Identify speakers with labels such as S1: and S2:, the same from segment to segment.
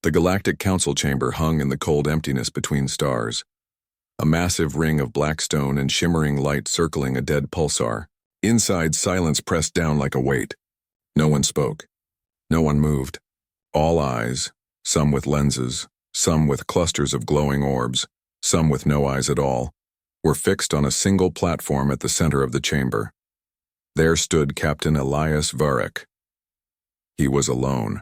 S1: The Galactic Council chamber hung in the cold emptiness between stars. A massive ring of black stone and shimmering light circling a dead pulsar. Inside, silence pressed down like a weight. No one spoke. No one moved. All eyes, some with lenses, some with clusters of glowing orbs, some with no eyes at all, were fixed on a single platform at the center of the chamber. There stood Captain Elias Varek. He was alone.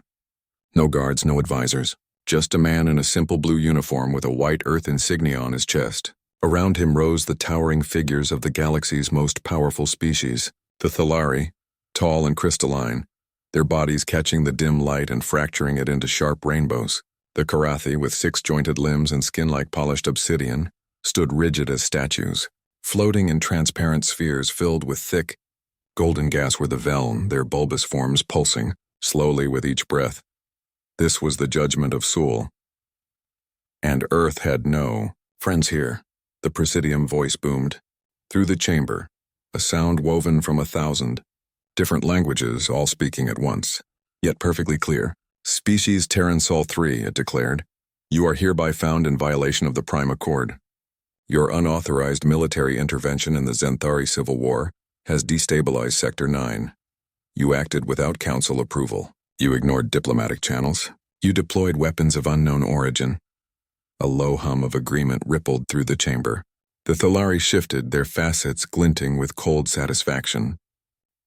S1: No guards, no advisors, just a man in a simple blue uniform with a white Earth insignia on his chest. Around him rose the towering figures of the galaxy's most powerful species, the Thalari, tall and crystalline, their bodies catching the dim light and fracturing it into sharp rainbows. The Karathi, with six-jointed limbs and skin like polished obsidian, stood rigid as statues, floating in transparent spheres filled with thick, golden gas were the Veln, their bulbous forms pulsing, slowly with each breath. This was the judgment of Sul. And Earth had no friends here, the Presidium voice boomed. Through the chamber, a sound woven from 1,000 different languages, all speaking at once, yet perfectly clear. Species Terran Sol 3, it declared. You are hereby found in violation of the Prime Accord. Your unauthorized military intervention in the Zenthari Civil War has destabilized Sector 9. You acted without Council approval. You ignored diplomatic channels. You deployed weapons of unknown origin. A low hum of agreement rippled through the chamber. The Thalari shifted, their facets glinting with cold satisfaction.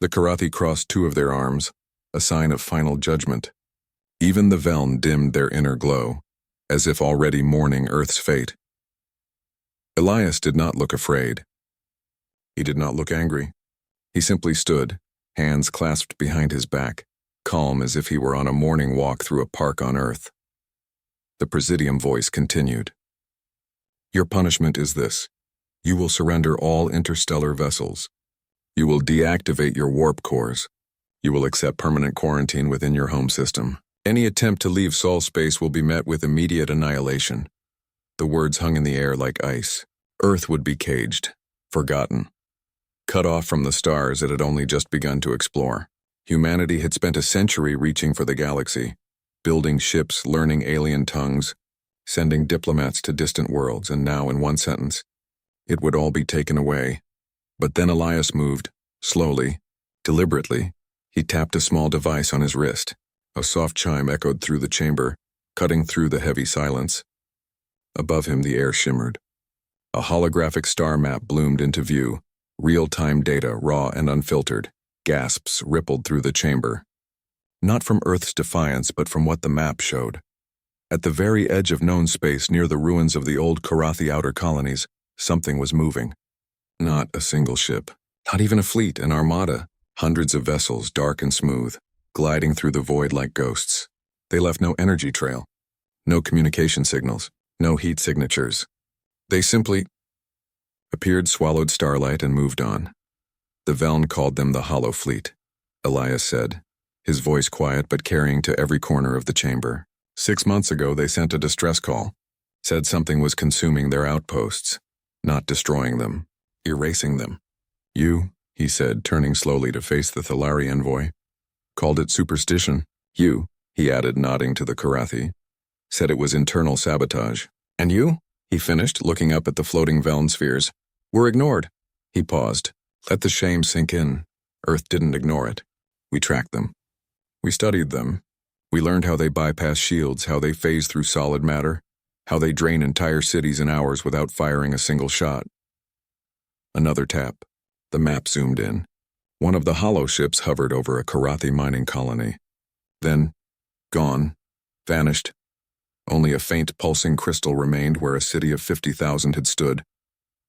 S1: The Karathi crossed two of their arms, a sign of final judgment. Even the Veln dimmed their inner glow, as if already mourning Earth's fate. Elias did not look afraid. He did not look angry. He simply stood, hands clasped behind his back, calm as if he were on a morning walk through a park on Earth. The Presidium voice continued. Your punishment is this. You will surrender all interstellar vessels. You will deactivate your warp cores. You will accept permanent quarantine within your home system. Any attempt to leave Sol space will be met with immediate annihilation. The words hung in the air like ice. Earth would be caged, forgotten. Cut off from the stars it had only just begun to explore. Humanity had spent a century reaching for the galaxy, building ships, learning alien tongues, sending diplomats to distant worlds, and now, in one sentence, it would all be taken away. But then Elias moved, slowly, deliberately. He tapped a small device on his wrist. A soft chime echoed through the chamber, cutting through the heavy silence. Above him the air shimmered. A holographic star map bloomed into view, real-time data, raw and unfiltered. Gasps rippled through the chamber. Not from Earth's defiance, but from what the map showed. At the very edge of known space, near the ruins of the old Karathi outer colonies, something was moving. Not a single ship, not even a fleet, an armada. Hundreds of vessels, dark and smooth, gliding through the void like ghosts. They left no energy trail, no communication signals, no heat signatures. They simply appeared, swallowed starlight, and moved on. The Veln called them the Hollow Fleet, Elias said, his voice quiet but carrying to every corner of the chamber. 6 months ago they sent a distress call, said something was consuming their outposts, not destroying them, erasing them. You, he said, turning slowly to face the Thalari envoy, called it superstition. You, he added, nodding to the Karathi, said it was internal sabotage. And you, he finished, looking up at the floating Veln spheres, were ignored. He paused. Let the shame sink in. Earth didn't ignore it. We tracked them. We studied them. We learned how they bypass shields, how they phase through solid matter, how they drain entire cities in hours without firing a single shot. Another tap. The map zoomed in. One of the hollow ships hovered over a Karathi mining colony. Then, gone, vanished. Only a faint pulsing crystal remained where a city of 50,000 had stood.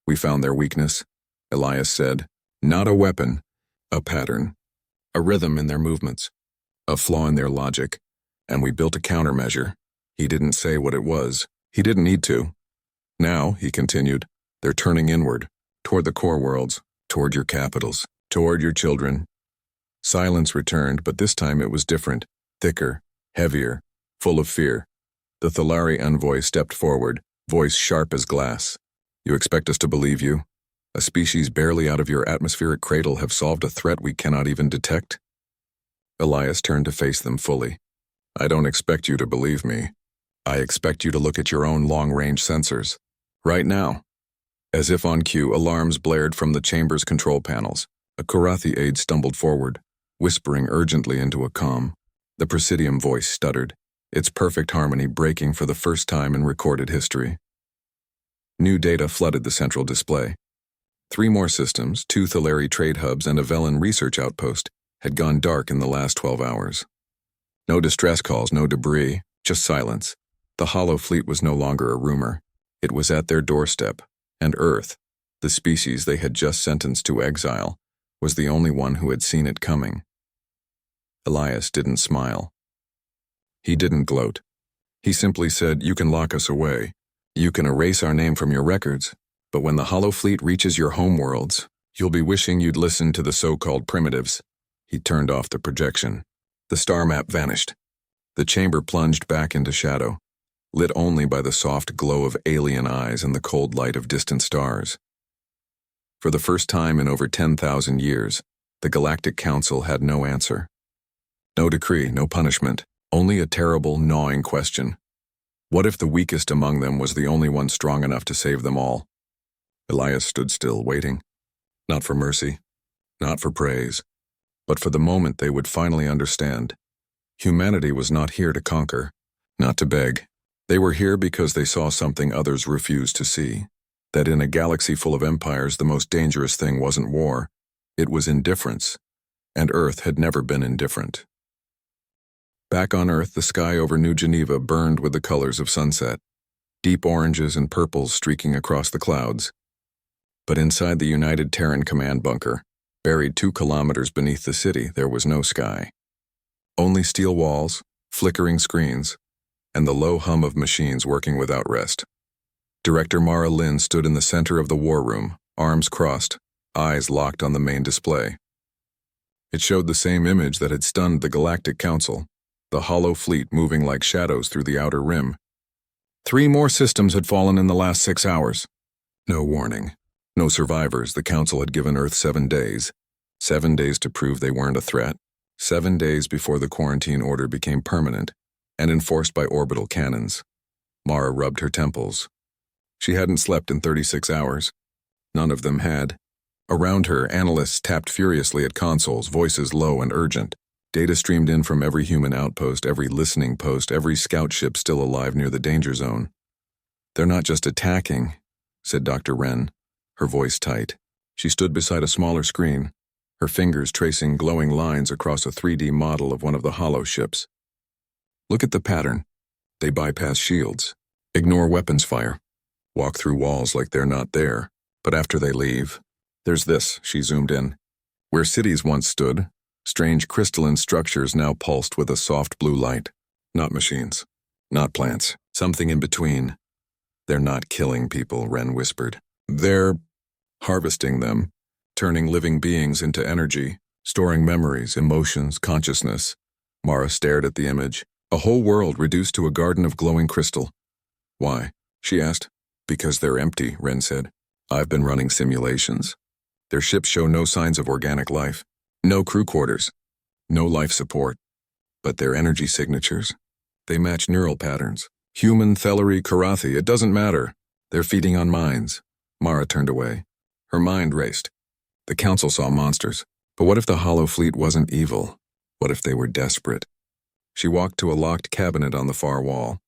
S1: We found their weakness, Elias said. Not a weapon, a pattern, a rhythm in their movements, a flaw in their logic, and we built a countermeasure. He didn't say what it was. He didn't need to. Now, he continued, they're turning inward, toward the core worlds, toward your capitals, toward your children. Silence returned, but this time it was different, thicker, heavier, full of fear. The Thalari envoy stepped forward, voice sharp as glass. You expect us to believe you? A species barely out of your atmospheric cradle have solved a threat we cannot even detect? Elias turned to face them fully. I don't expect you to believe me. I expect you to look at your own long-range sensors. Right now. As if on cue, alarms blared from the chamber's control panels. A Karathi aide stumbled forward, whispering urgently into a comm. The Presidium voice stuttered, its perfect harmony breaking for the first time in recorded history. New data flooded the central display. 3 more systems, 2 Thalari trade hubs and a Velen research outpost, had gone dark in the last 12 hours. No distress calls, no debris, just silence. The Hollow Fleet was no longer a rumor. It was at their doorstep, and Earth, the species they had just sentenced to exile, was the only one who had seen it coming. Elias didn't smile. He didn't gloat. He simply said, "You can lock us away. You can erase our name from your records, but when the Hollow Fleet reaches your homeworlds, you'll be wishing you'd listened to the so-called primitives." He turned off the projection. The star map vanished. The chamber plunged back into shadow, lit only by the soft glow of alien eyes and the cold light of distant stars. For the first time in over 10,000 years, the Galactic Council had no answer. No decree, no punishment, only a terrible, gnawing question. What if the weakest among them was the only one strong enough to save them all? Elias stood still, waiting. Not for mercy, not for praise, but for the moment they would finally understand. Humanity was not here to conquer, not to beg. They were here because they saw something others refused to see. That in a galaxy full of empires, the most dangerous thing wasn't war, it was indifference, and Earth had never been indifferent. Back on Earth, the sky over New Geneva burned with the colors of sunset, deep oranges and purples streaking across the clouds. But inside the United Terran command bunker, buried 2 kilometers beneath the city, there was no sky. Only steel walls, flickering screens, and the low hum of machines working without rest. Director Mara Lynn stood in the center of the war room, arms crossed, eyes locked on the main display. It showed the same image that had stunned the Galactic Council, the Hollow Fleet moving like shadows through the outer rim. 3 more systems had fallen in the last 6 hours. No warning. No survivors. The Council had given Earth 7 days. 7 days to prove they weren't a threat. 7 days before the quarantine order became permanent and enforced by orbital cannons. Mara rubbed her temples. She hadn't slept in 36 hours. None of them had. Around her, analysts tapped furiously at consoles, voices low and urgent. Data streamed in from every human outpost, every listening post, every scout ship still alive near the danger zone. "They're not just attacking," said Dr. Wren, her voice tight. She stood beside a smaller screen, her fingers tracing glowing lines across a 3D model of one of the Hollow ships. "Look at the pattern. They bypass shields, ignore weapons fire, walk through walls like they're not there, but after they leave, there's this," she zoomed in. "Where cities once stood, strange crystalline structures now pulsed with a soft blue light. Not machines, not plants, something in between. They're not killing people," Wren whispered. "They're harvesting them, turning living beings into energy, storing memories, emotions, consciousness." Mara stared at the image, a whole world reduced to a garden of glowing crystal. "Why?" she asked. "Because they're empty," Wren said. "I've been running simulations. Their ships show no signs of organic life. No crew quarters, no life support, but their energy signatures, they match neural patterns. Human, Thalari, Karathi, it doesn't matter. They're feeding on minds." Mara turned away. Her mind raced. The Council saw monsters, but what if the Hollow Fleet wasn't evil? What if they were desperate? She walked to a locked cabinet on the far wall.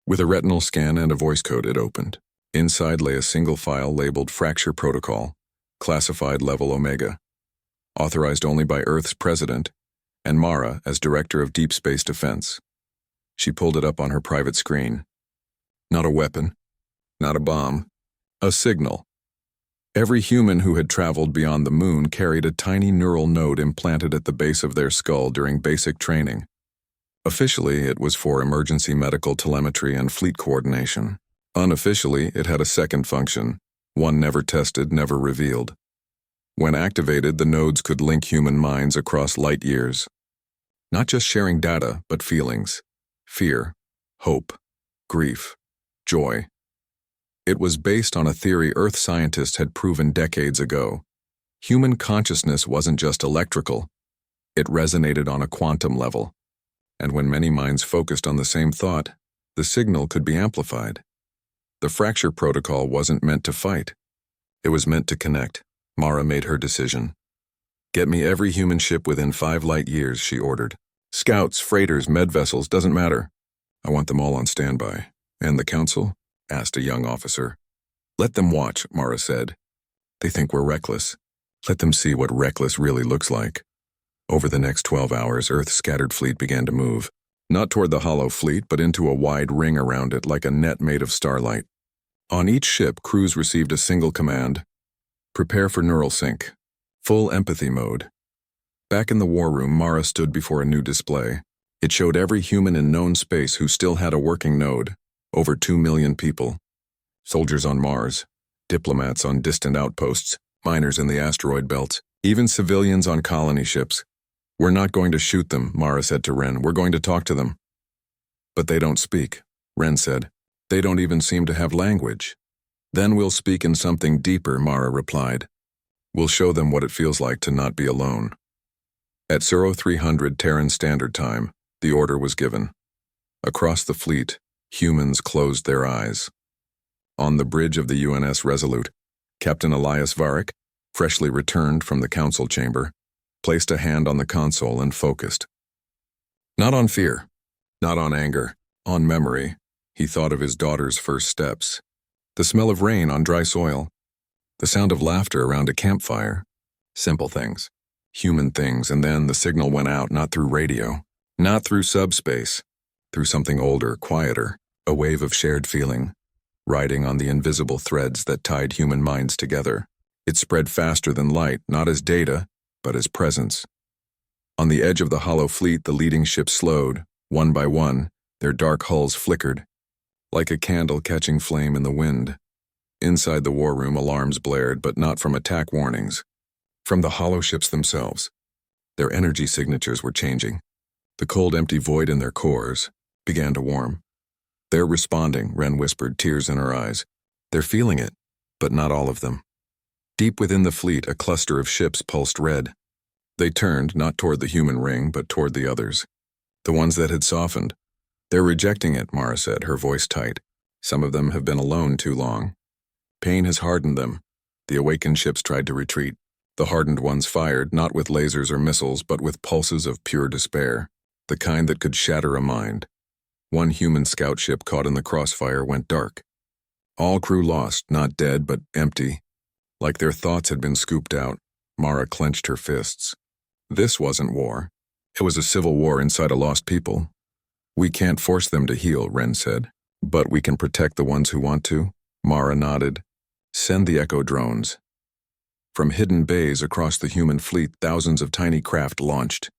S1: With a retinal scan and a voice code, it opened. Inside lay a single file labeled Fracture Protocol, classified level Omega. Authorized only by Earth's president, and Mara as Director of Deep Space Defense. She pulled it up on her private screen. Not a weapon, not a bomb, a signal. Every human who had traveled beyond the moon carried a tiny neural node implanted at the base of their skull during basic training. Officially, it was for emergency medical telemetry and fleet coordination. Unofficially, it had a second function, one never tested, never revealed. When activated, the nodes could link human minds across light years. Not just sharing data, but feelings. Fear, hope, grief, joy. It was based on a theory Earth scientists had proven decades ago. Human consciousness wasn't just electrical. It resonated on a quantum level. And when many minds focused on the same thought, The signal could be amplified. The fracture protocol wasn't meant to fight. It was meant to connect. Mara made her decision. Get me every human ship within 5 light years, she ordered. Scouts, freighters, med vessels, doesn't matter. I want them all on standby. And the council? Asked a young officer. Let them watch, Mara said. They think we're reckless. Let them see what reckless really looks like. Over the next 12 hours, Earth's scattered fleet began to move. Not toward the hollow fleet, but into a wide ring around it like a net made of starlight. On each ship, crews received a single command. Prepare for neural sync. Full empathy mode. Back in the war room, Mara stood before a new display. It showed every human in known space who still had a working node. Over 2 million people. Soldiers on Mars, diplomats on distant outposts, miners in the asteroid belts, even civilians on colony ships. We're not going to shoot them, Mara said to Ren. We're going to talk to them. But they don't speak, Ren said. They don't even seem to have language. Then we'll speak in something deeper, Mara replied. We'll show them what it feels like to not be alone. At 0300 Terran Standard Time, the order was given. Across the fleet, humans closed their eyes. On the bridge of the UNS Resolute, Captain Elias Varick, freshly returned from the council chamber, placed a hand on the console and focused. Not on fear, not on anger, on memory. He thought of his daughter's first steps. The smell of rain on dry soil. The sound of laughter around a campfire. Simple things. Human things, and then the signal went out, not through radio, not through subspace, through something older, quieter, a wave of shared feeling, riding on the invisible threads that tied human minds together. It spread faster than light, not as data, but as presence. On the edge of the hollow fleet, the leading ships slowed. One by one, their dark hulls flickered, like a candle catching flame in the wind. Inside the war room, alarms blared, but not from attack warnings. From the hollow ships themselves. Their energy signatures were changing. The cold, empty void in their cores began to warm. They're responding, Ren whispered, tears in her eyes. They're feeling it, but not all of them. Deep within the fleet, a cluster of ships pulsed red. They turned, not toward the human ring, but toward the others. The ones that had softened. They're rejecting it, Mara said, her voice tight. Some of them have been alone too long. Pain has hardened them. The awakened ships tried to retreat. The hardened ones fired, not with lasers or missiles, but with pulses of pure despair, the kind that could shatter a mind. One human scout ship caught in the crossfire went dark. All crew lost, not dead, but empty. Like their thoughts had been scooped out, Mara clenched her fists. This wasn't war. It was a civil war inside a lost people. We can't force them to heal, Ren said. But we can protect the ones who want to. Mara nodded. Send the echo drones. From hidden bays across the human fleet, thousands of tiny craft launched.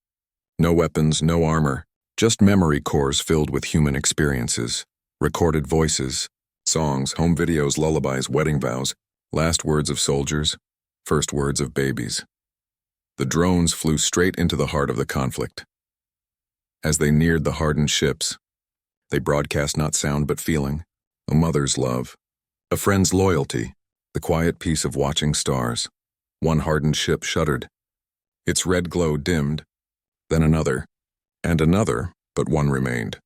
S1: No weapons, no armor, just memory cores filled with human experiences. Recorded voices, songs, home videos, lullabies, wedding vows, last words of soldiers, first words of babies. The drones flew straight into the heart of the conflict. As they neared the hardened ships, they broadcast not sound but feeling, a mother's love, a friend's loyalty, the quiet peace of watching stars. One hardened ship shuddered. Its red glow dimmed, then another, and another, but one remained.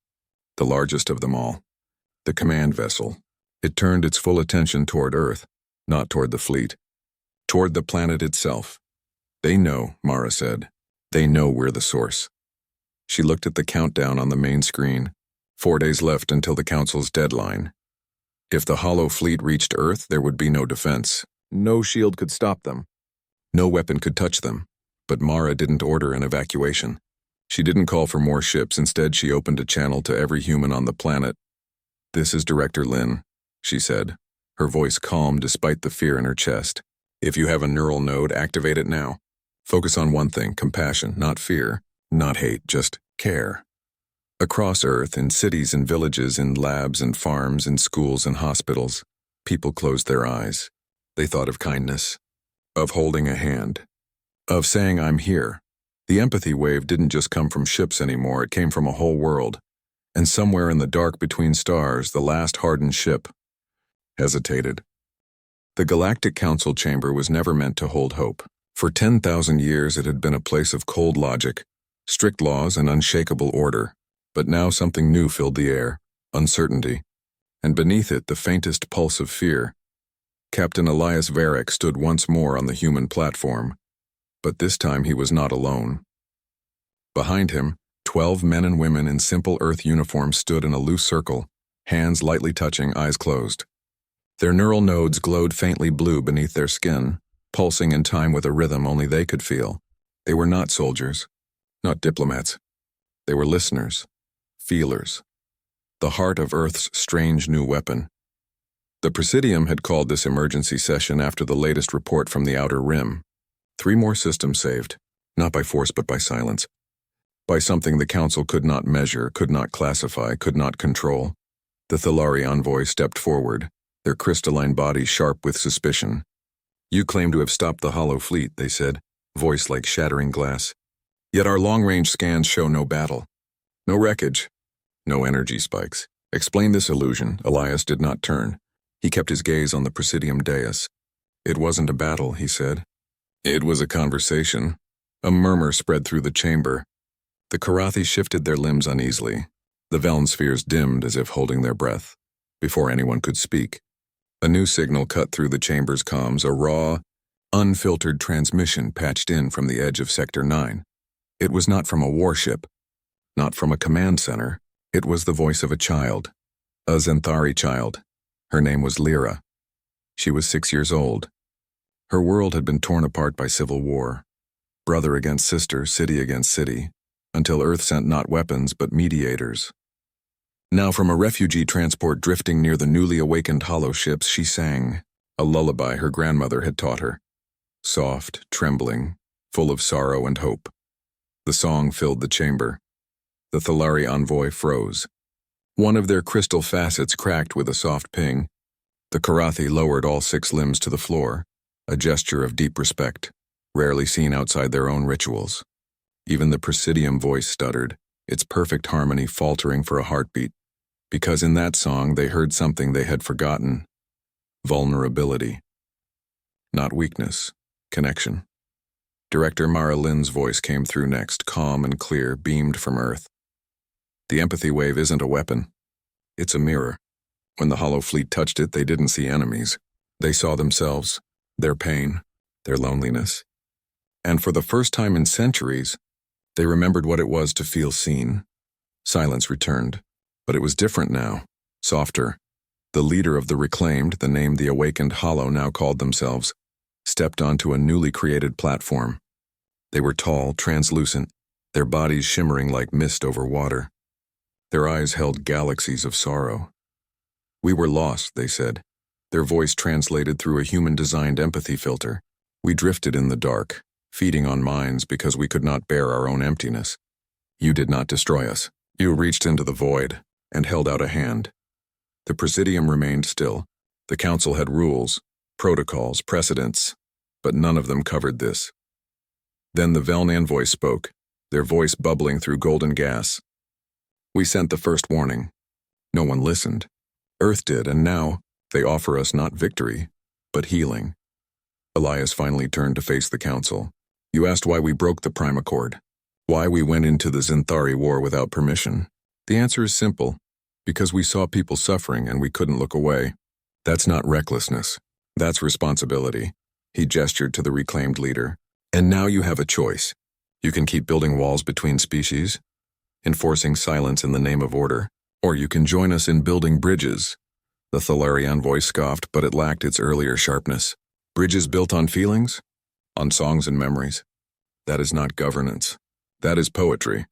S1: The largest of them all. The command vessel. It turned its full attention toward Earth, not toward the fleet. Toward the planet itself. They know, Mara said. They know we're the source. She looked at the countdown on the main screen. 4 days left until the Council's deadline. If the hollow fleet reached Earth, there would be no defense. No shield could stop them. No weapon could touch them. But Mara didn't order an evacuation. She didn't call for more ships. Instead, she opened a channel to every human on the planet. This is Director Lin, she said, her voice calm despite the fear in her chest. If you have a neural node, activate it now. Focus on one thing, compassion, not fear, not hate, just care. Across Earth, in cities and villages, in labs and farms, in schools and hospitals, people closed their eyes. They thought of kindness, of holding a hand, of saying, I'm here. The empathy wave didn't just come from ships anymore, it came from a whole world. And somewhere in the dark between stars, the last hardened ship hesitated. The Galactic Council chamber was never meant to hold hope. For 10,000 years it had been a place of cold logic, strict laws and unshakable order. But now something new filled the air. uncertainty, and beneath it the faintest pulse of fear. Captain Elias Varric stood once more on the human platform, but this time he was not alone. Behind him, 12 men and women in simple Earth uniforms stood in a loose circle, hands lightly touching, eyes closed. Their neural nodes glowed faintly blue beneath their skin, pulsing in time with a rhythm only they could feel. They were not soldiers, not diplomats. They were listeners, feelers, the heart of Earth's strange new weapon. The Presidium had called this emergency session after the latest report from the Outer Rim. 3 more systems saved, not by force but by silence. By something the Council could not measure, could not classify, could not control. The Thalari envoy stepped forward, their crystalline bodies sharp with suspicion. "You claim to have stopped the Hollow Fleet," they said, voice like shattering glass. "Yet our long-range scans show no battle, no wreckage, no energy spikes. Explain this illusion." Elias did not turn. He kept his gaze on the Presidium dais. "It wasn't a battle," he said. "It was a conversation." A murmur spread through the chamber. The Karathi shifted their limbs uneasily. The Veln spheres dimmed as if holding their breath. Before anyone could speak, a new signal cut through the chamber's comms, a raw, unfiltered transmission patched in from the edge of Sector 9. It was not from a warship, not from a command center. It was the voice of a child, a Zenthari child. Her name was Lyra. She was 6 years old. Her world had been torn apart by civil war, brother against sister, city against city, until Earth sent not weapons but mediators. Now from a refugee transport drifting near the newly awakened hollow ships, she sang, a lullaby her grandmother had taught her. Soft, trembling, full of sorrow and hope. The song filled the chamber. The Thalari envoy froze. One of their crystal facets cracked with a soft ping. The Karathi lowered all 6 limbs to the floor, a gesture of deep respect, rarely seen outside their own rituals. Even the Presidium voice stuttered, its perfect harmony faltering for a heartbeat, because in that song they heard something they had forgotten: vulnerability. Not weakness, connection. Director Mara Lynn's voice came through next, calm and clear, beamed from Earth. "The empathy wave isn't a weapon. It's a mirror. When the Hollow Fleet touched it, they didn't see enemies. They saw themselves, their pain, their loneliness. And for the first time in centuries, they remembered what it was to feel seen." Silence returned, but it was different now, softer. The leader of the Reclaimed, the name the Awakened Hollow now called themselves, stepped onto a newly created platform. They were tall, translucent, their bodies shimmering like mist over water. Their eyes held galaxies of sorrow. "We were lost," they said, their voice translated through a human-designed empathy filter. "We drifted in the dark, feeding on minds because we could not bear our own emptiness. You did not destroy us. You reached into the void and held out a hand." The Presidium remained still. The Council had rules, protocols, precedents, but none of them covered this. Then the Veln envoy spoke, their voice bubbling through golden gas. "We sent the first warning. No one listened. Earth did, and now they offer us not victory, but healing." Elias finally turned to face the Council. "You asked why we broke the Prime Accord, why we went into the Zenthari War without permission. The answer is simple: because we saw people suffering and we couldn't look away. That's not recklessness. That's responsibility." He gestured to the Reclaimed leader. "And now you have a choice. You can keep building walls between species, enforcing silence in the name of order, or you can join us in building bridges." The Thalari envoy scoffed, but it lacked its earlier sharpness. "Bridges built on feelings? On songs and memories? That is not governance. That is poetry."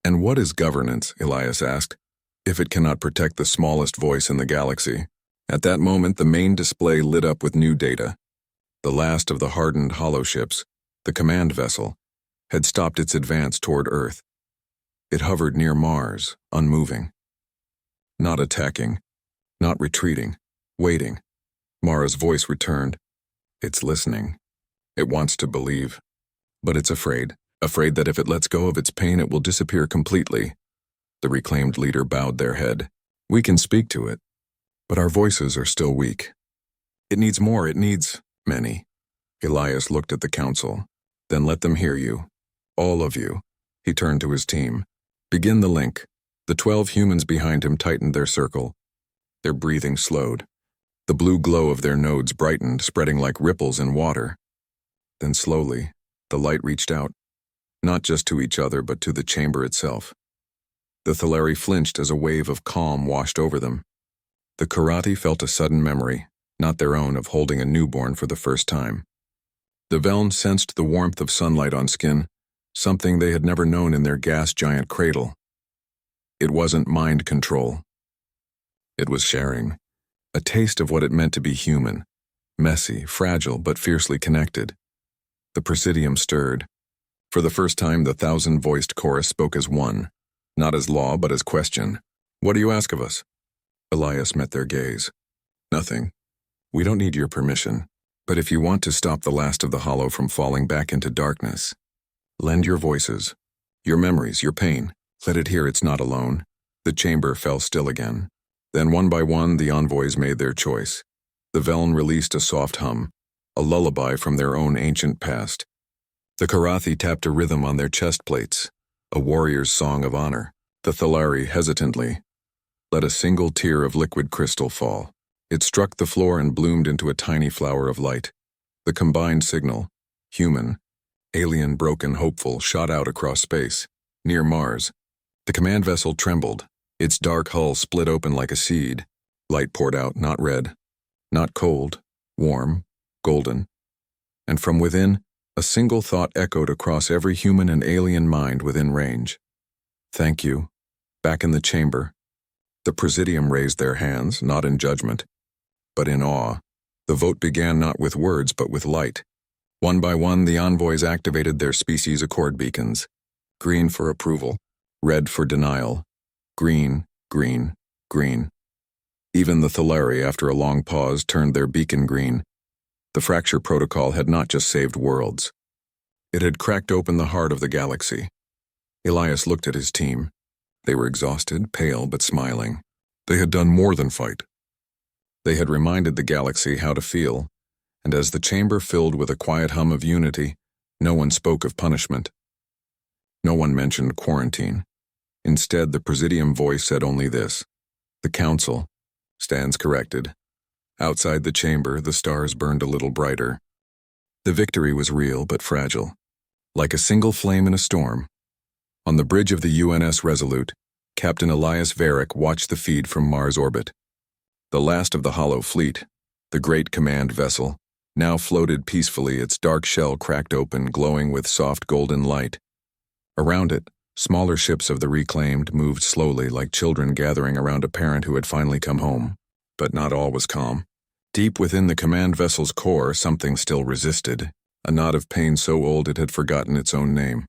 S1: "And what is governance?" Elias asked, "if it cannot protect the smallest voice in the galaxy?" At that moment, the main display lit up with new data. The last of the hardened hollow ships, the command vessel, had stopped its advance toward Earth. It hovered near Mars, unmoving. Not attacking, not retreating, waiting. Mara's voice returned. "It's listening. It wants to believe. But it's afraid that if it lets go of its pain, it will disappear completely." The Reclaimed leader bowed their head. "We can speak to it, but our voices are still weak. It needs more, it needs many." Elias looked at the Council. "Then let them hear you. All of you." He turned to his team. "Begin the link. The 12 humans behind him tightened their circle. Their breathing slowed. The blue glow of their nodes brightened, spreading like ripples in water. Then slowly, the light reached out, not just to each other but to the chamber itself. The Thaleri flinched as a wave of calm washed over them. The Karathi felt a sudden memory, not their own, of holding a newborn for the first time. The Veln sensed the warmth of sunlight on skin, something they had never known in their gas-giant cradle. It wasn't mind control. It was sharing, a taste of what it meant to be human, messy, fragile, but fiercely connected. The Presidium stirred. For the first time, the 1,000-voiced chorus spoke as one, not as law but as question. "What do you ask of us?" Elias met their gaze. "Nothing. We don't need your permission. But if you want to stop the last of the Hollow from falling back into darkness, lend your voices, your memories, your pain. Let it hear it's not alone." The chamber fell still again. Then one by one the envoys made their choice. The Veln released a soft hum, a lullaby from their own ancient past. The Karathi tapped a rhythm on their chest plates, a warrior's song of honor. The Thaleri hesitantly let a single tear of liquid crystal fall. It struck the floor and bloomed into a tiny flower of light. The combined signal, human, alien, broken, hopeful, shot out across space. Near Mars, the command vessel trembled. Its dark hull split open like a seed. Light poured out, not red, not cold, warm, golden. And from within, a single thought echoed across every human and alien mind within range. "Thank you." Back in the chamber, the Presidium raised their hands, not in judgment, but in awe. The vote began not with words, but with light. One by one, the envoys activated their species accord beacons. Green for approval, red for denial. Green, green, green. Even the Thaleri, after a long pause, turned their beacon green. The fracture protocol had not just saved worlds. It had cracked open the heart of the galaxy. Elias looked at his team. They were exhausted, pale, but smiling. They had done more than fight. They had reminded the galaxy how to feel, and as the chamber filled with a quiet hum of unity, no one spoke of punishment. No one mentioned quarantine. Instead, the Presidium voice said only this: "The Council stands corrected." Outside the chamber, the stars burned a little brighter. The victory was real but fragile, like a single flame in a storm. On the bridge of the UNS Resolute, Captain Elias Varick watched the feed from Mars orbit. The last of the Hollow Fleet, the great command vessel, now floated peacefully, its dark shell cracked open, glowing with soft golden light. Around it, smaller ships of the Reclaimed moved slowly, like children gathering around a parent who had finally come home. But not all was calm. Deep within the command vessel's core, something still resisted, a knot of pain so old it had forgotten its own name.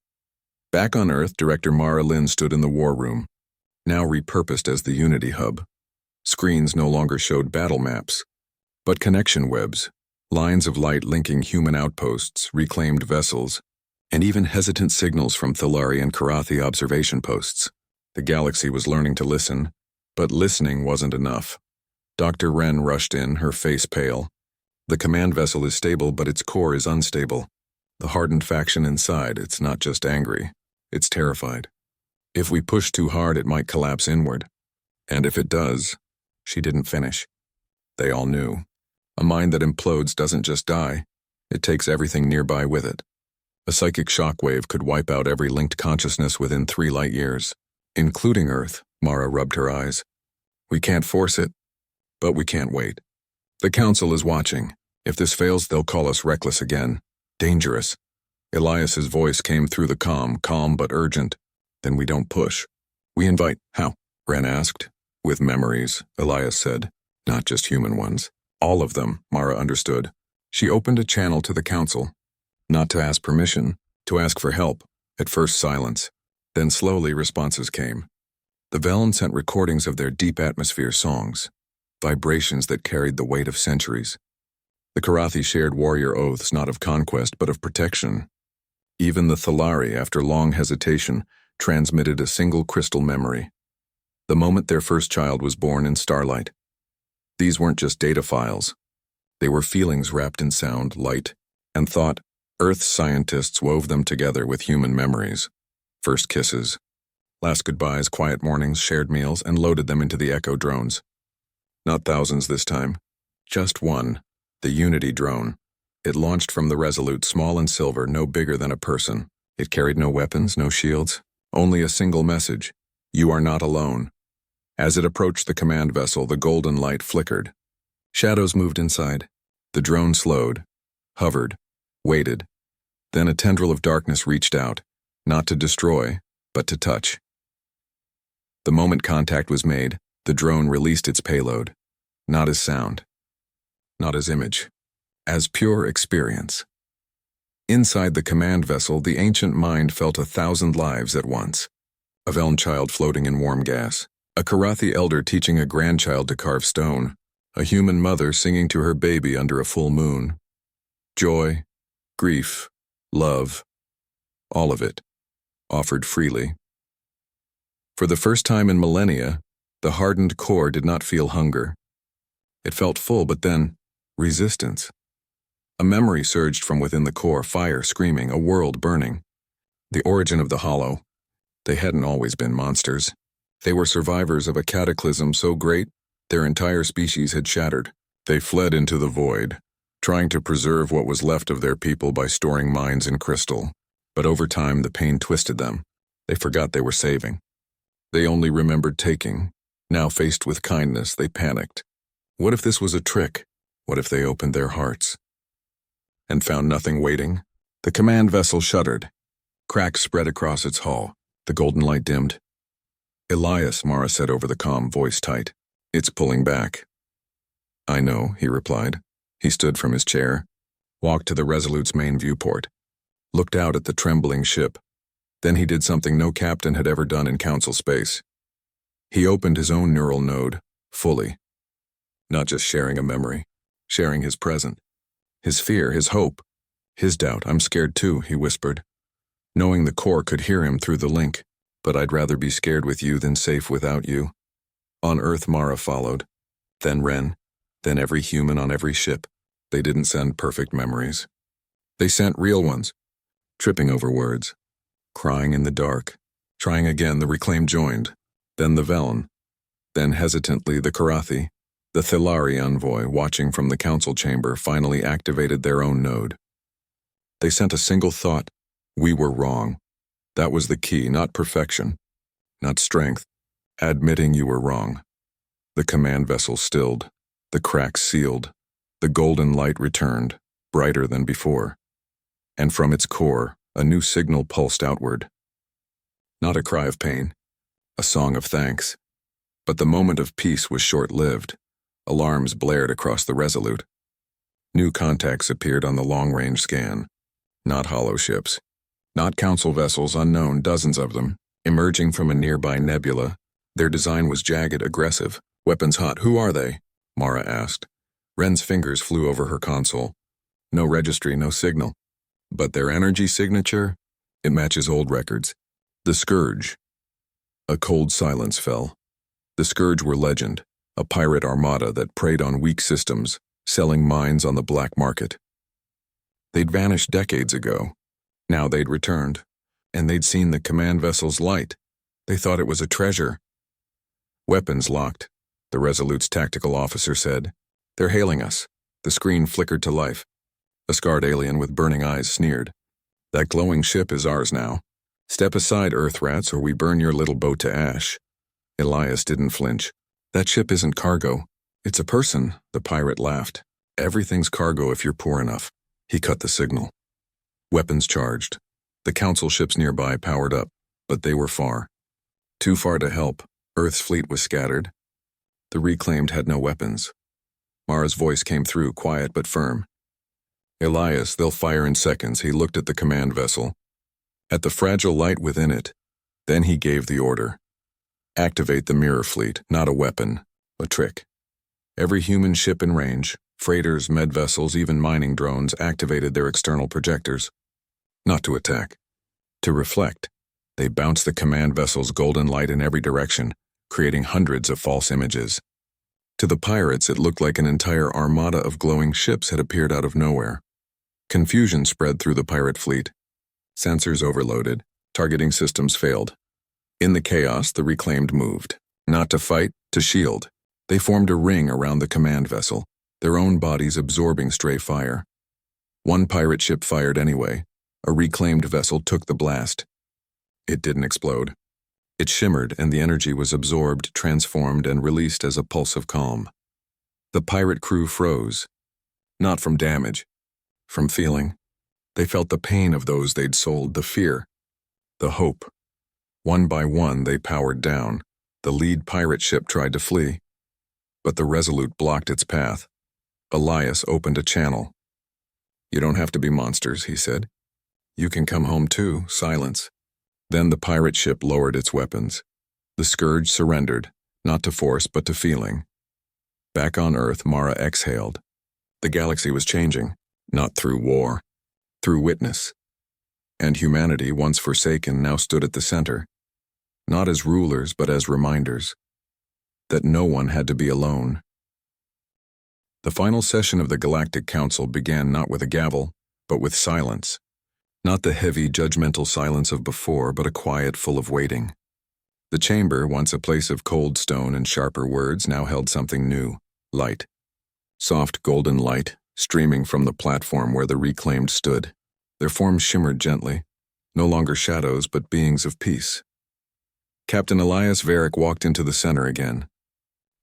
S1: Back on Earth, Director Mara Lynn stood in the war room, now repurposed as the Unity Hub. Screens no longer showed battle maps, but connection webs, lines of light linking human outposts, reclaimed vessels, and even hesitant signals from Thaleri and Karathi observation posts. The galaxy was learning to listen, but listening wasn't enough. Dr. Wren rushed in, her face pale. "The command vessel is stable, but its core is unstable. The hardened faction inside, it's not just angry, it's terrified. If we push too hard, it might collapse inward. And if it does..." She didn't finish. They all knew. A mind that implodes doesn't just die, it takes everything nearby with it. A psychic shockwave could wipe out every linked consciousness within 3 light years, including Earth. Mara rubbed her eyes. "We can't force it, but we can't wait. The Council is watching. If this fails, they'll call us reckless again. Dangerous." Elias's voice came through the calm but urgent. "Then we don't push. We invite." "How?" Wren asked. "With memories," Elias said. "Not just human ones. All of them," Mara understood. She opened a channel to the Council. Not to ask permission, to ask for help. At first silence. Then slowly responses came. The Velen sent recordings of their deep atmosphere songs, vibrations that carried the weight of centuries. The Karathi shared warrior oaths not of conquest but of protection. Even the Thalari, after long hesitation, transmitted a single crystal memory. The moment their first child was born in starlight. These weren't just data files. They were feelings wrapped in sound, light, and thought. Earth's scientists wove them together with human memories. First kisses, Last goodbyes, quiet mornings, shared meals, and loaded them into the Echo drones. Not thousands this time. Just one, the Unity drone. It launched from the Resolute, small and silver, no bigger than a person. It carried no weapons, no shields, only a single message: you are not alone. As it approached the command vessel, the golden light flickered. Shadows moved inside. The drone slowed, hovered, waited. Then a tendril of darkness reached out, not to destroy, but to touch. The moment contact was made, the drone released its payload, not as sound, not as image, as pure experience. Inside the command vessel, the ancient mind felt 1,000 lives at once. A Veln child floating in warm gas, a Karathi elder teaching a grandchild to carve stone, a human mother singing to her baby under a full moon. Joy, grief, love, all of it, offered freely. For the first time in millennia, the hardened core did not feel hunger. It felt full, but then, resistance. A memory surged from within the core, fire screaming, a world burning. The origin of the Hollow. They hadn't always been monsters. They were survivors of a cataclysm so great, their entire species had shattered. They fled into the void, trying to preserve what was left of their people by storing minds in crystal. But over time, the pain twisted them. They forgot they were saving. They only remembered taking. Now faced with kindness, they panicked. What if this was a trick? What if they opened their hearts and found nothing waiting? The command vessel shuddered. Cracks spread across its hull. The golden light dimmed. Elias, Mara said over the comm, voice tight. It's pulling back. I know, he replied. He stood from his chair, walked to the Resolute's main viewport, looked out at the trembling ship. Then he did something no captain had ever done in council space. He opened his own neural node, fully. Not just sharing a memory, sharing his present. His fear, his hope, his doubt. I'm scared too, he whispered, knowing the core could hear him through the link. But I'd rather be scared with you than safe without you. On Earth, Mara followed. Then Ren. Then every human on every ship. They didn't send perfect memories. They sent real ones, tripping over words, crying in the dark. Trying again, the Reclaimed joined. Then the Veln. Then hesitantly the Karathi. The Thilari envoy, watching from the council chamber, finally activated their own node. They sent a single thought. We were wrong. That was the key, not perfection, not strength. Admitting you were wrong. The command vessel stilled. The cracks sealed. The golden light returned, brighter than before. And from its core, a new signal pulsed outward. Not a cry of pain, a song of thanks. But the moment of peace was short-lived. Alarms blared across the Resolute. New contacts appeared on the long-range scan. Not hollow ships. Not council vessels, unknown, dozens of them, emerging from a nearby nebula. Their design was jagged, aggressive, weapons hot. Who are they? Mara asked. Ren's fingers flew over her console. No registry, no signal. But their energy signature? It matches old records. The Scourge. A cold silence fell. The Scourge were legend, a pirate armada that preyed on weak systems, selling mines on the black market. They'd vanished decades ago. Now they'd returned, and they'd seen the command vessel's light. They thought it was a treasure. Weapons locked, the Resolute's tactical officer said. They're hailing us. The screen flickered to life. A scarred alien with burning eyes sneered. That glowing ship is ours now. Step aside, Earth rats, or we burn your little boat to ash. Elias didn't flinch. That ship isn't cargo. It's a person, the pirate laughed. Everything's cargo if you're poor enough. He cut the signal. Weapons charged. The council ships nearby powered up, but they were far. Too far to help. Earth's fleet was scattered. The Reclaimed had no weapons. Mara's voice came through, quiet but firm. Elias, they'll fire in seconds. He looked at the command vessel, at the fragile light within it. Then he gave the order. Activate the mirror fleet, not a weapon, a trick. Every human ship in range, freighters, med vessels, even mining drones, activated their external projectors. Not to attack, to reflect. They bounced the command vessel's golden light in every direction, creating hundreds of false images. To the pirates, it looked like an entire armada of glowing ships had appeared out of nowhere. Confusion spread through the pirate fleet. Sensors overloaded, targeting systems failed. In the chaos, the reclaimed moved. Not to fight, to shield. They formed a ring around the command vessel, their own bodies absorbing stray fire. One pirate ship fired anyway. A reclaimed vessel took the blast. It didn't explode. It shimmered, and the energy was absorbed, transformed, and released as a pulse of calm. The pirate crew froze. Not from damage. From feeling. They felt the pain of those they'd sold, the fear. The hope. One by one, they powered down. The lead pirate ship tried to flee. But the Resolute blocked its path. Elias opened a channel. "You don't have to be monsters," he said. "You can come home too, silence." Then the pirate ship lowered its weapons. The Scourge surrendered, not to force but to feeling. Back on Earth, Mara exhaled. The galaxy was changing, not through war, through witness. And humanity, once forsaken, now stood at the center, not as rulers but as reminders, that no one had to be alone. The final session of the Galactic Council began not with a gavel, but with silence. Not the heavy, judgmental silence of before, but a quiet full of waiting. The chamber, once a place of cold stone and sharper words, now held something new, light. Soft golden light, streaming from the platform where the reclaimed stood. Their forms shimmered gently, no longer shadows but beings of peace. Captain Elias Varick walked into the center again.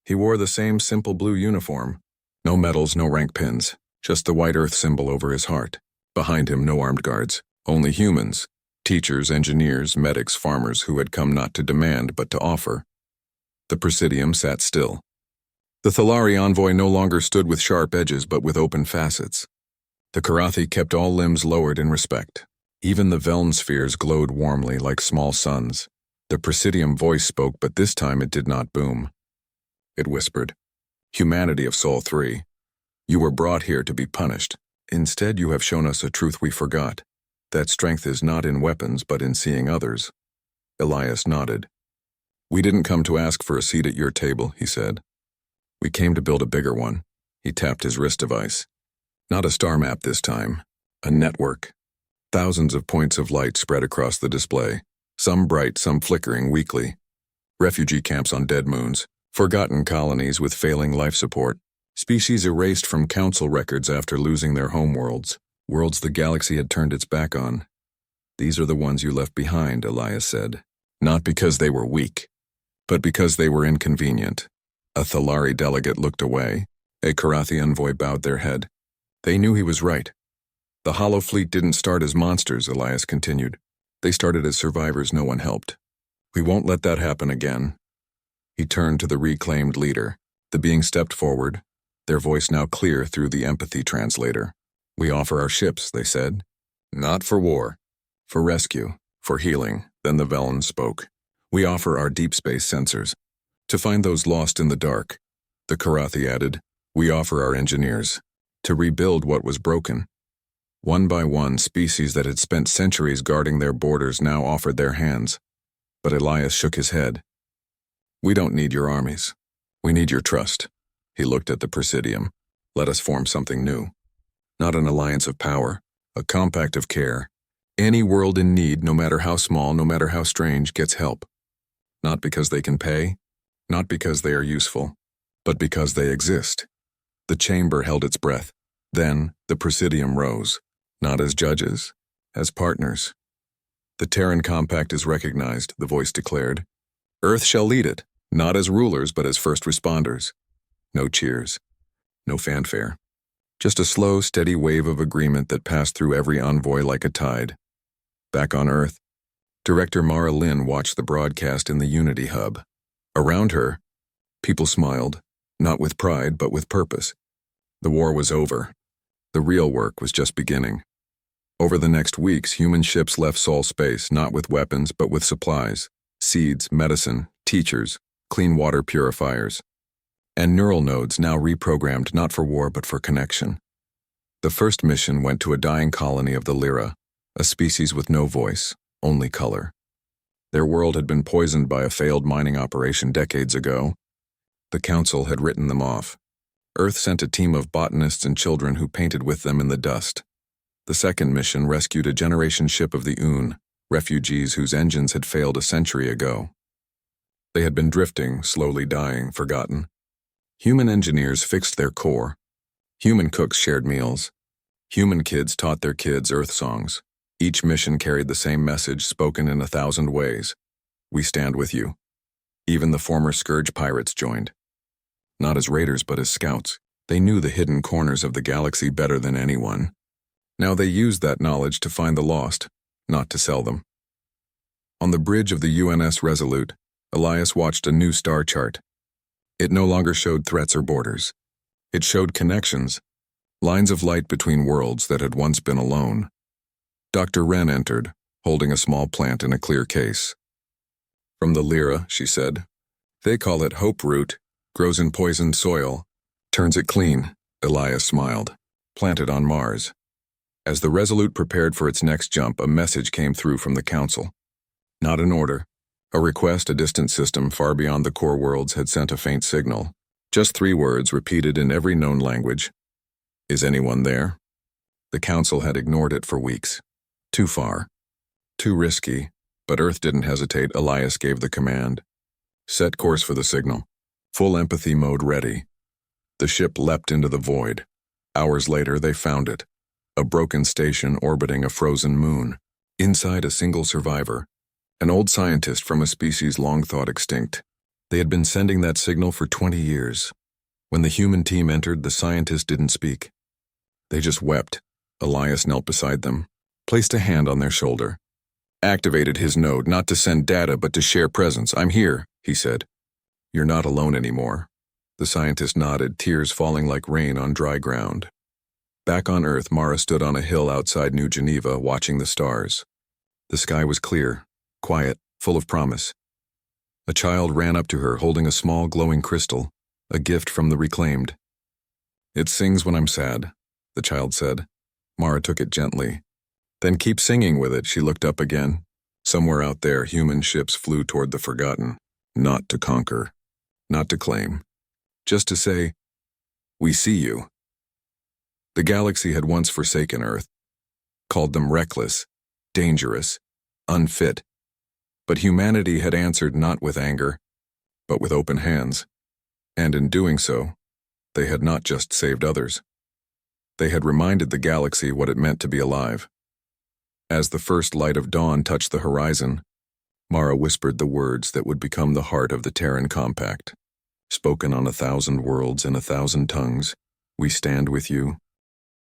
S1: He wore the same simple blue uniform. No medals, no rank pins, just the white earth symbol over his heart. Behind him, no armed guards, only humans, teachers, engineers, medics, farmers who had come not to demand but to offer. The Presidium sat still. The Thalari envoy no longer stood with sharp edges but with open facets. The Karathi kept all limbs lowered in respect. Even the Velm spheres glowed warmly like small suns. The Presidium voice spoke, but this time it did not boom. It whispered, "Humanity of Sol 3, you were brought here to be punished. Instead, you have shown us a truth we forgot, that strength is not in weapons but in seeing others." Elias nodded. "We didn't come to ask for a seat at your table," he said. "We came to build a bigger one." He tapped his wrist device. "Not a star map this time, a network. Thousands of points of light spread across the display, some bright, some flickering weakly. Refugee camps on dead moons, forgotten colonies with failing life support, species erased from council records after losing their homeworlds, worlds the galaxy had turned its back on. These are the ones you left behind," Elias said. "Not because they were weak, but because they were inconvenient." A Thalari delegate looked away. A Karathi envoy bowed their head. They knew he was right. The Hollow Fleet didn't start as monsters, Elias continued. They started as survivors no one helped. "We won't let that happen again." He turned to the reclaimed leader. The being stepped forward, their voice now clear through the empathy translator. "We offer our ships," they said. "Not for war, for rescue, for healing." Then the Velen spoke. "We offer our deep space sensors, to find those lost in the dark." The Karathi added, "We offer our engineers, to rebuild what was broken." One by one, species that had spent centuries guarding their borders now offered their hands. But Elias shook his head. "We don't need your armies. We need your trust." He looked at the Presidium. "Let us form something new. Not an alliance of power, a compact of care. Any world in need, no matter how small, no matter how strange, gets help. Not because they can pay, not because they are useful, but because they exist." The chamber held its breath. Then the Presidium rose, not as judges, as partners. "The Terran Compact is recognized," the voice declared. "Earth shall lead it, not as rulers but as first responders." No cheers, no fanfare. Just a slow, steady wave of agreement that passed through every envoy like a tide. Back on Earth, Director Mara Lynn watched the broadcast in the Unity Hub. Around her, people smiled, not with pride but with purpose. The war was over. The real work was just beginning. Over the next weeks, human ships left Sol space not with weapons but with supplies, seeds, medicine, teachers, clean water purifiers, and neural nodes now reprogrammed not for war but for connection. The first mission went to a dying colony of the Lyra, a species with no voice, only color. Their world had been poisoned by a failed mining operation decades ago. The Council had written them off. Earth sent a team of botanists and children who painted with them in the dust. The second mission rescued a generation ship of the Oon, refugees whose engines had failed a century ago. They had been drifting, slowly dying, forgotten. Human engineers fixed their core. Human cooks shared meals. Human kids taught their kids Earth songs. Each mission carried the same message spoken in 1,000 ways. We stand with you. Even the former Scourge pirates joined. Not as raiders but as scouts. They knew the hidden corners of the galaxy better than anyone. Now they used that knowledge to find the lost, not to sell them. On the bridge of the UNS Resolute, Elias watched a new star chart. It no longer showed threats or borders. It showed connections, lines of light between worlds that had once been alone. Dr. Wren entered, holding a small plant in a clear case. From the Lyra, she said. They call it hope root, grows in poisoned soil, turns it clean, Elias smiled. Planted on Mars. As the Resolute prepared for its next jump, a message came through from the Council. Not an order. A request a distant system far beyond the core worlds had sent a faint signal. Just 3 words repeated in every known language. Is anyone there? The Council had ignored it for weeks. Too far. Too risky, but Earth didn't hesitate. Elias gave the command. Set course for the signal. Full empathy mode ready. The ship leapt into the void. Hours later, they found it. A broken station orbiting a frozen moon. Inside, a single survivor. An old scientist from a species long thought extinct. They had been sending that signal for 20 years. When the human team entered, the scientist didn't speak. They just wept. Elias knelt beside them, placed a hand on their shoulder. Activated his node, not to send data, but to share presence. I'm here, he said. You're not alone anymore. The scientist nodded, tears falling like rain on dry ground. Back on Earth, Mara stood on a hill outside New Geneva, watching the stars. The sky was clear, quiet, full of promise. A child ran up to her, holding a small glowing crystal, a gift from the Reclaimed. It sings when I'm sad, the child said. Mara took it gently. Then keep singing with it, she looked up again. Somewhere out there, human ships flew toward the forgotten. Not to conquer, not to claim. Just to say, we see you. The galaxy had once forsaken Earth, called them reckless, dangerous, unfit. But humanity had answered not with anger, but with open hands. And in doing so, they had not just saved others. They had reminded the galaxy what it meant to be alive. As the first light of dawn touched the horizon, Mara whispered the words that would become the heart of the Terran Compact. Spoken on 1,000 worlds in 1,000 tongues, we stand with you,